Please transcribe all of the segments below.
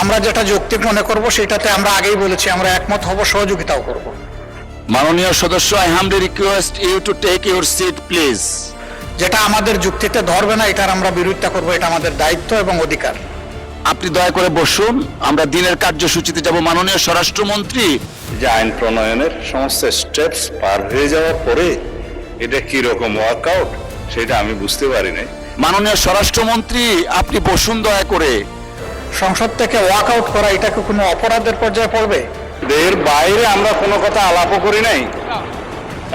আমরা যেটা যৌক্তিক মনে করব সেটাতে আমরা আগেই বলেছি আমরা একমত হব, সহযোগিতাও করব। মাননীয় সদস্য, I humbly request you to take your seat, please. যেটা আমাদের যুক্তিতে ধরবে না এটার আমরা বিরোধিতা করব, এটা আমাদের দায়িত্ব এবং অধিকার। আপনি দয়া করে বসুন, আমরা দিনের কার্যসূচিতে যাব। মাননীয় স্বরাষ্ট্রমন্ত্রী, যে আইন প্রণয়নের সমস্ত স্টেপস পার হয়ে যাওয়ার পরে এটা কি রকম ওয়ার্কআউট সেটা আমি বুঝতে পারি নাই। মাননীয় স্বরাষ্ট্রমন্ত্রী, আপনি বসুন দয়া করে। সংসদ থেকে ওয়াক আউট করা এটা কি কোনো অপরাধের পর্যায়ে পড়বে? এর বাইরে আমরা কোনো কথা আলাপও করি নাই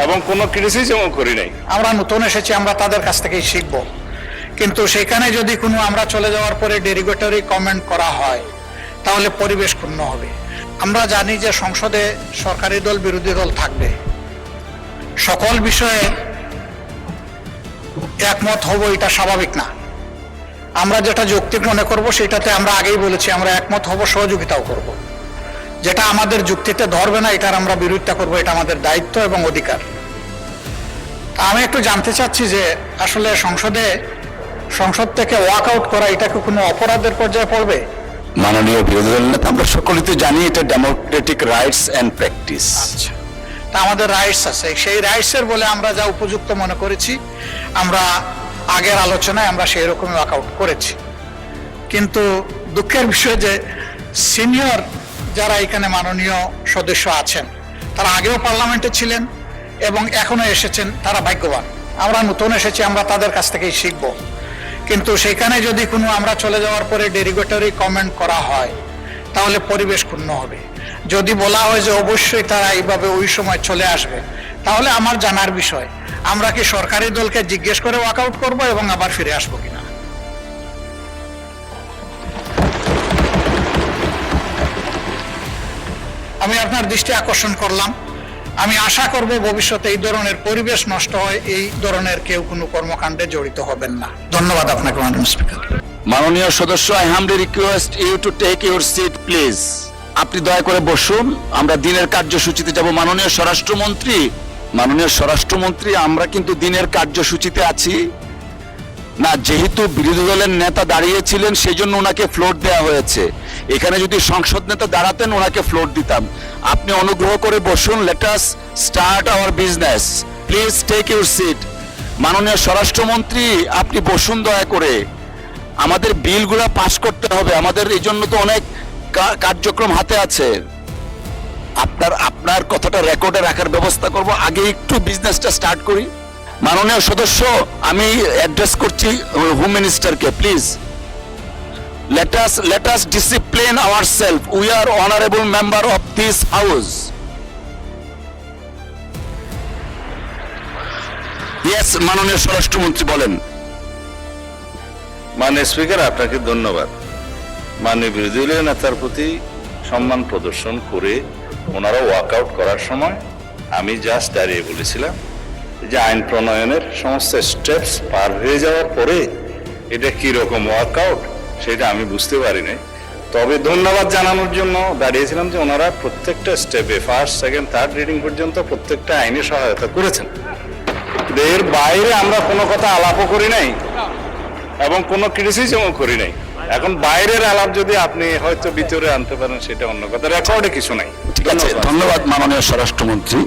এবং কোনো ক্রিটিসিজমও করি নাই। আমরা নতুন এসেছি, আমরা তাদের কাছ থেকেই শিখব, কিন্তু সেখানে যদি কোনো আমরা চলে যাওয়ার পরে ডেরিগেটরি কমেন্ট করা হয় তাহলে পরিবেশ ক্ষুণ্ণ হবে। আমরা জানি যে সংসদে সরকারি দল বিরোধী দল থাকবে, সকল বিষয়ে একমত হব এটা স্বাভাবিক না। আমরা যেটা যৌক্তিক মনে করব সেটাতে আমরা আগেই বলেছি আমরা একমত হব, সহযোগিতাও করব। যেটা আমাদের যুক্তিতে ধরবে না এটার আমরা বিরোধিতা করব, এটা আমাদের দায়িত্ব এবং অধিকার। তা আমি একটু জানতে চাচ্ছি যে আসলে সংসদ থেকে ওয়াক আউট করা এটা কি কোনো অপরাধের পর্যায়ে পড়বে? মাননীয় বিরোধী দল নেতা, আমরা সকলেই তো জানি এটা ডেমোক্রেটিক রাইটস অ্যান্ড প্র্যাকটিস। আচ্ছা, তা আমাদের রাইটস আছে, সেই রাইটসের বলে আমরা যা উপযুক্ত মনে করেছি, আমরা আগের আলোচনায় আমরা সেই রকম ওয়াক আউট করেছি। কিন্তু দুঃখের বিষয় যে সিনিয়র যারা এখানে মাননীয় সদস্য আছেন তারা আগেও পার্লামেন্টে ছিলেন এবং এখনো এসেছেন, তারা ভাগ্যবান। আমরা নতুন এসেছি, আমরা তাদের কাছ থেকেই শিখব, কিন্তু সেখানে যদি কোনো আমরা চলে যাওয়ার পরে ডেরিগেটরি কমেন্ট করা হয় তাহলে পরিবেশ ক্ষুণ্ণ হবে। যদি বলা হয় যে অবশ্যই তারা এইভাবে ওই সময় চলে আসবে, তাহলে আমার জানার বিষয় আমরা কি সরকারি দলকে জিজ্ঞেস করে ওয়াকআউট করব এবং আবার ফিরে আসবো কিনা। আমি আপনার দৃষ্টি আকর্ষণ করলাম, আমি আশা করব ভবিষ্যতে এই ধরনের পরিবেশ নষ্ট হয়, এই ধরনের কেউ কোনো কর্মকাণ্ডে জড়িত হবেন না। ধন্যবাদ আপনাকে মাননীয় স্পিকার। মাননীয় সদস্য, I humbly request you to take your seat, please. আপনি দয়া করে বসুন, আমরা দিনের কার্যসূচিতে যাব। মাননীয় স্বরাষ্ট্রমন্ত্রী, আমরা কিন্তু দিনের কার্যসূচিতে আছি না। যেহেতু বিরোধী দলের নেতা দাঁড়িয়েছিলেন সেই জন্য ওনাকে ফ্লোর দেওয়া হয়েছে। এখানে যদি সংসদ নেতা দাঁড়াতেন ওনাকে ফ্লোর দিতাম। আপনি অনুগ্রহ করে বসুন। Let us start our business, please take your seat. মাননীয় স্বরাষ্ট্রমন্ত্রী, আপনি বসুন দয়া করে। আমাদের বিলগুলো পাস করতে হবে, আমাদের এই জন্য তো অনেক কার্যক্রম হাতে আছে। আপনার কথাটা রেকর্ডে রাখার ব্যবস্থা করব, আগে একটু বিজনেসটা স্টার্ট করি। মাননীয় সদস্য, আমি অ্যাড্রেস করছি হোম মিনিস্টারকে, please let us discipline ourselves. We are honorable member of this house. Yes, মাননীয় স্বরাষ্ট্রমন্ত্রী বলেন। মাননীয় স্পিকার, আপনাকে ধন্যবাদ। মাননীয় বিরোধী দলীয় নেতার প্রতি সম্মান প্রদর্শন করে ওনারা ওয়াকআউট করার সময় আমি জাস্ট দাঁড়িয়ে বলেছিলাম যে আইন প্রণয়নের সমস্ত স্টেপস পার হয়ে যাওয়ার পরে এটা কি রকম ওয়ার্কআউট সেটা আমি বুঝতে পারি নাই। তবে ধন্যবাদ জানানোর জন্য দাঁড়িয়েছিলাম যে ওনারা প্রত্যেকটা স্টেপে ফার্স্ট, সেকেন্ড, থার্ড রিডিং পর্যন্ত প্রত্যেকটা আইনে সহায়তা করেছেন। এর বাইরে আমরা কোনো কথা আলাপও করি নাই এবং কোনো ক্রিটিসিজমও করি নাই। এখন বাইরের আলাপ যদি আপনি হয়তো ভিতরে আনতে পারেন সেটা অন্য কথা, রেকর্ডে কিছু নাই। ঠিক আছে, ধন্যবাদ মাননীয় স্বরাষ্ট্রমন্ত্রী।